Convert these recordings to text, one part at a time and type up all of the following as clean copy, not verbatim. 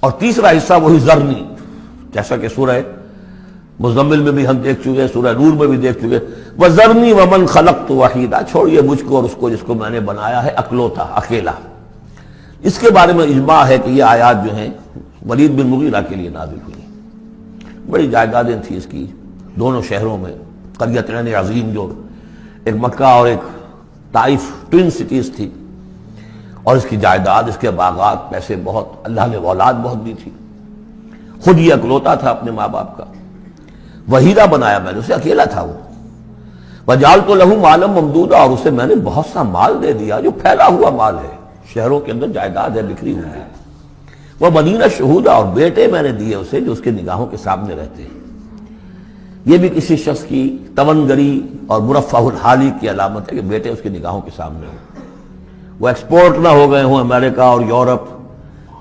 اور تیسرا حصہ وہی ذرنی، جیسا کہ سورہ مزمل میں بھی ہم دیکھ چکے، سورہ نور میں بھی دیکھ چکے، وَذَرْنِي وَمَنْ خَلَقْتُ وَحِيدًا، چھوڑیے مجھ کو اور اس کو جس کو میں نے بنایا ہے اکلوتا، اکیلا۔ اس کے بارے میں اجماع ہے کہ یہ آیات جو ہیں ولید بن مغیرہ کے لیے نازل ہوئی۔ بڑی جائیدادیں تھیں اس کی دونوں شہروں میں، قریتین عظیم جو ایک مکہ اور ایک طائف، ٹوین سٹیز تھی، اور اس کی جائیداد، اس کے باغات، پیسے بہت، اللہ نے اولاد بہت دی تھی، خود یہ اکلوتا تھا اپنے ماں باپ کا، وحیدہ بنایا میں نے اسے، اکیلا تھا وہ۔ وَجَعَلْتُ لَهُ مَالًا مَمْدُودًا، اور اسے میں نے بہت سا مال دے دیا جو پھیلا ہوا مال ہے، شہروں کے اندر جائیداد ہے بکھری ہوئی ہے۔ وَبَنِينَ شُهُودًا، اور بیٹے میں نے دیے اسے جو اس کے نگاہوں کے سامنے رہتے ہیں۔ یہ بھی کسی شخص کی توانگری اور مرفہ الحالی کی علامت ہے کہ بیٹے اس کی نگاہوں کے سامنے ہوں، وہ ایکسپورٹ نہ ہو گئے ہوں امریکہ اور یورپ،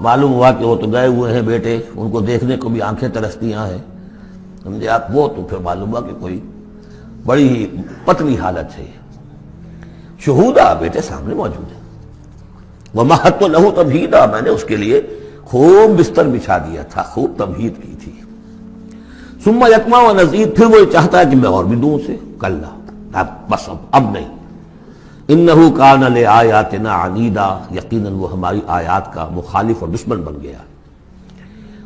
معلوم ہوا کہ وہ تو گئے ہوئے ہیں بیٹے، ان کو دیکھنے کو بھی آنکھیں ترستی ہیں، سمجھے آپ، وہ تو پھر معلوم ہوا کہ کوئی بڑی ہی پتلی حالت ہے۔ شہودہ، بیٹے سامنے موجود ہیں۔ وَمَهَّدتُّ لَهُ تَمْهِيدًا، میں نے اس کے لیے خوب بستر بچھا دیا تھا، خوب تمہید کی تھی۔ ثُمَّ يَطْمَعُ أَنْ أَزِيدَ، پھر وہ یہ چاہتا ہے کہ میں اور بھی دوں اسے، کلا، بس اب نہیں۔ إِنَّهُ كَانَ لِآيَاتِنَا عَنِيدًا، یقیناً وہ ہماری آیات کا مخالف اور دشمن بن گیا۔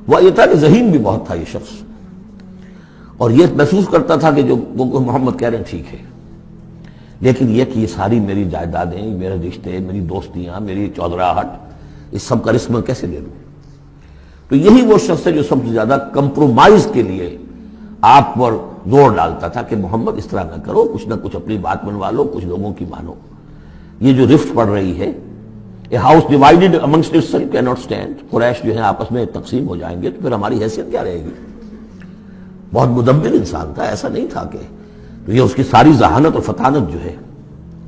وہ یہ تھا کہ ذہین بھی بہت تھا یہ شخص، اور یہ محسوس کرتا تھا کہ جو وہ محمد کہہ رہے ہیں ٹھیک ہے، لیکن یہ کہ یہ ساری میری جائیدادیں، میرے رشتے، میری دوستیاں، میری چودراہٹ، اس سب کا رسک میں کیسے لے لوں؟ تو یہی وہ شخص ہے جو سب سے زیادہ کمپرومائز کے لیے آپ پر زور ڈالتا تھا کہ محمد اس طرح نہ کرو، کچھ نہ کچھ اپنی بات منوا لو، کچھ لوگوں کی مانو۔ یہ جو رفت پڑ رہی ہے، a house divided amongst itself can not stand, قریش جو ہیں آپس میں تقسیم ہو جائیں گے تو پھر ہماری حیثیت کیا رہے گی؟ بہت مدبر انسان تھا، ایسا نہیں تھا کہ تو یہ اس کی ساری ذہانت اور فطانت جو ہے،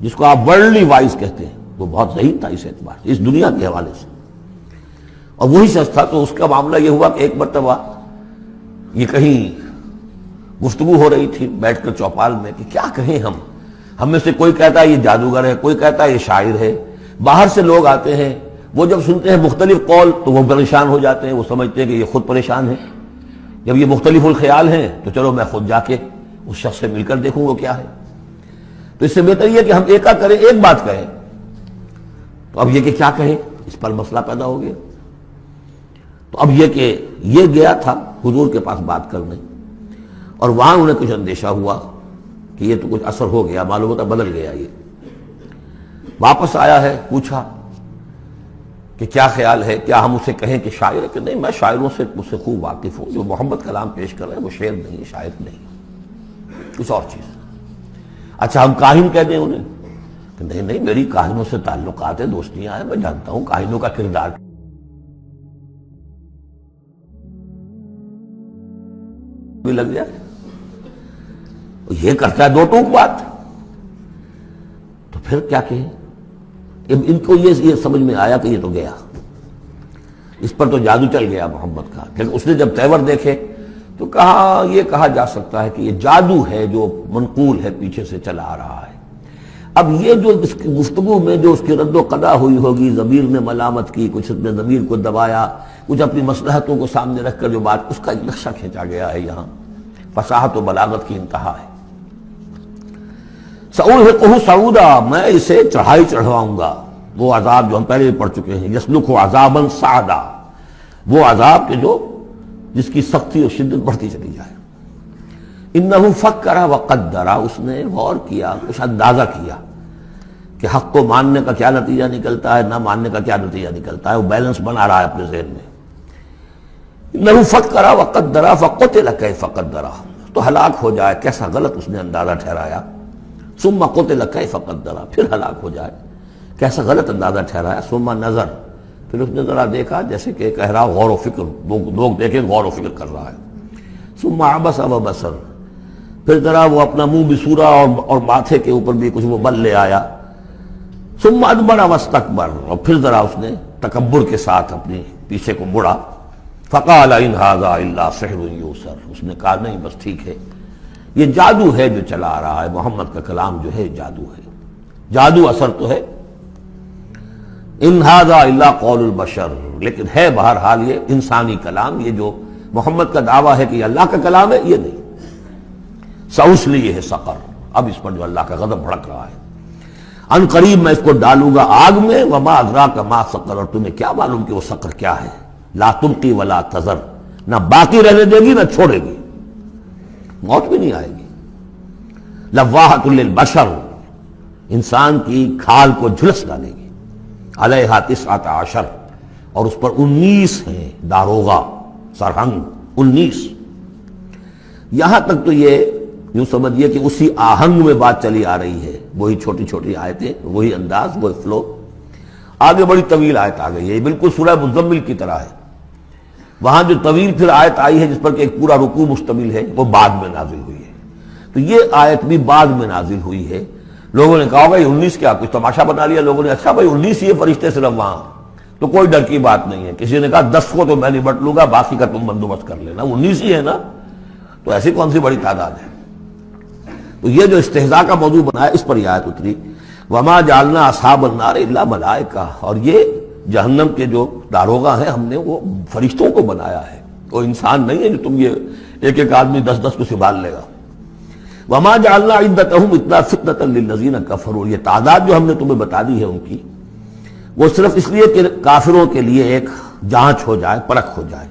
جس کو آپ ورلڈلی وائز کہتے ہیں، وہ بہت ذہین تھا اس اعتبار سے، اس دنیا کے حوالے سے۔ اور وہی شخص تھا، تو اس کا معاملہ یہ ہوا کہ ایک مرتبہ یہ کہیں گفتگو ہو رہی تھی بیٹھ کر چوپال میں کہ کیا کہیں ہم میں سے کوئی کہتا ہے یہ جادوگر ہے، کوئی کہتا ہے یہ شاعر ہے، باہر سے لوگ آتے ہیں، وہ جب سنتے ہیں مختلف قول تو وہ پریشان ہو جاتے ہیں، وہ سمجھتے ہیں کہ یہ خود پریشان ہے، جب یہ مختلف الخیال ہیں تو چلو میں خود جا کے اس شخص سے مل کر دیکھوں وہ کیا ہے۔ تو اس سے بہتر یہ کہ ہم ایکا کریں، ایک بات کہیں۔ تو اب یہ کہ کیا کہیں، اس پر مسئلہ پیدا ہو گیا۔ تو اب یہ کہ یہ گیا تھا حضور کے پاس بات کرنے، اور وہاں انہیں کچھ اندیشہ ہوا کہ یہ تو کچھ اثر ہو گیا، معلوم ہوتا بدل گیا۔ یہ واپس آیا ہے، پوچھا کہ کیا خیال ہے، کیا ہم اسے کہیں کہ شاعر ہے؟ کہ نہیں، میں شاعروں سے مجھ سے خوب واقف ہوں، جو محمد کلام پیش کر رہے ہیں وہ شعر نہیں، شاعر نہیں، کچھ اور چیز۔ اچھا ہم کاہن کہہ دیں انہیں؟ کہ نہیں نہیں، میری کاہنوں سے تعلقات ہیں، دوستیاں ہیں، میں جانتا ہوں کاہنوں کا کردار بھی لگ جائے، یہ کرتا ہے دو ٹوک بات، تو پھر کیا کہیں؟ ان کو یہ سمجھ میں آیا کہ یہ تو گیا، اس پر تو جادو چل گیا محمد کا۔ لیکن اس نے جب تیور دیکھے تو کہا، یہ کہا جا سکتا ہے کہ یہ جادو ہے جو منقول ہے، پیچھے سے چلا آ رہا ہے۔ اب یہ جو اس کی گفتگو میں جو اس کی رد و قدا ہوئی ہوگی، ضمیر نے ملامت کی، کچھ اپنے ضمیر کو دبایا، کچھ اپنی مصلحتوں کو سامنے رکھ کر جو بات، اس کا ایک نقشہ کھینچا گیا ہے یہاں، فصاحت و بلاغت کی انتہا ہے۔ سأرهقه صعودا، میں اسے چڑھائی چڑھواؤں گا، وہ عذاب جو ہم پہلے بھی پڑھ چکے ہیں، یسلک عذابا صعدا، وہ عذاب کے جو جس کی سختی اور شدت بڑھتی چلی جائے۔ انہ فکر وقدر، اس نے غور کیا، کچھ اندازہ کیا کہ حق کو ماننے کا کیا نتیجہ نکلتا ہے، نہ ماننے کا کیا نتیجہ نکلتا ہے، وہ بیلنس بنا رہا ہے اپنے ذہن میں۔ انہ فکر وقدر فقتل کیف قدر، تو ہلاک ہو جائے، کیسا غلط اس نے اندازہ ٹھہرایا۔ ثم قتل کیف قدر، پھر ہلاک ہو جائے، کیسا غلط اندازہ ٹھہرایا۔ ثم نظر، پھر اس نے ذرا دیکھا، جیسے کہ کہہ رہا غور و فکر، لوگ دیکھیں غور و فکر کر رہا ہے۔ ثم عبس وبصر، پھر ذرا وہ اپنا منہ بسورا اور ماتھے کے اوپر بھی کچھ وہ بل لے آیا۔ ثم ادبر واستکبر، اور پھر ذرا اس نے تکبر کے ساتھ اپنی پیچھے کو مڑا۔ فقال ان ھذا الا سحر یؤثر، اس نے کہا نہیں بس ٹھیک ہے، یہ جادو ہے جو چلا آ رہا ہے، محمد کا کلام جو ہے جادو ہے، جادو اثر تو ہے۔ ان ھذا الا قول البشر، لیکن ہے بہرحال یہ انسانی کلام، یہ جو محمد کا دعویٰ ہے کہ یہ اللہ کا کلام ہے، یہ نہیں۔ سأصلیہ ہے سقر، اب اس پر جو اللہ کا غضب بھڑک رہا ہے، ان قریب میں اس کو ڈالوں گا آگ میں، وما ادراک ما سقر، اور تمہیں کیا معلوم کہ وہ سقر کیا ہے، لا تبقی ولا تذر، نہ باقی رہنے دے گی نہ چھوڑے گی، موت بھی نہیں آئے گی۔ لواحۃ للبشر، انسان کی کھال کو جھلس ڈالے گی، علیہا 19، اور اس پر 19 ہیں داروغہ، سرہنگ 19۔ یہاں تک تو یہ یوں سمجھیے کہ اسی آہنگ میں بات چلی آ رہی ہے، وہی چھوٹی چھوٹی آیتیں، وہی انداز، وہی فلو۔ آگے بڑی طویل آیت آ گئی ہے، یہ بالکل سورہ مزمل کی طرح ہے۔ وہاں جو طویل پھر آیت آئی ہے جس پر کہ ایک پورا رکوع مشتمل ہے، وہ بعد میں نازل ہوئی ہے، تو یہ آیت بھی بعد میں نازل ہوئی ہے۔ لوگوں نے کہا ہوگا یہ 19 کیا، کچھ تماشا بنا لیا لوگوں نے، اچھا بھائی 19 یہ فرشتے صرف وہاں، تو کوئی ڈر کی بات نہیں ہے۔ کسی نے کہا 10 کو تو میں نبٹ لوں گا، باقی کا تم بندوبست کر لینا، 19 ہی ہے نا، تو ایسی کون سی بڑی تعداد ہے۔ تو یہ جو استہزاء کا موضوع بنا ہے، اس پر یہ آیت اتری، وما جعلنا اصحاب النار الا ملائکہ، اور یہ جہنم کے جو داروغہ ہیں ہم نے وہ فرشتوں کو بنایا ہے، وہ انسان نہیں ہے جو تم یہ ایک ایک آدمی 10 کو سنبھال لے گا۔ وما جعلنا عدتهم الا فتنة للذین کفروا، یہ تعداد جو ہم نے تمہیں بتا دی ہے ان کی، وہ صرف اس لیے کہ کافروں کے لیے ایک جانچ ہو جائے، پرکھ ہو جائے،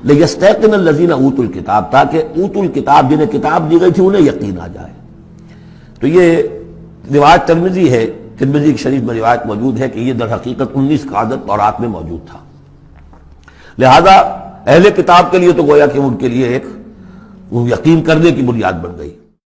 لیستیقن الذین اوتوا الکتاب، تاکہ اوتوا الکتاب جنہیں کتاب دی گئی تھی انہیں یقین آ جائے۔ تو یہ روایت ترمذی ہے، ترمذی کی شریف میں روایت موجود ہے کہ یہ در حقیقت 19 کا عدد تورات میں موجود تھا، لہذا اہل کتاب کے لیے تو گویا کہ ان کے لیے ایک وہ یقین کرنے کی بنیاد بن گئی۔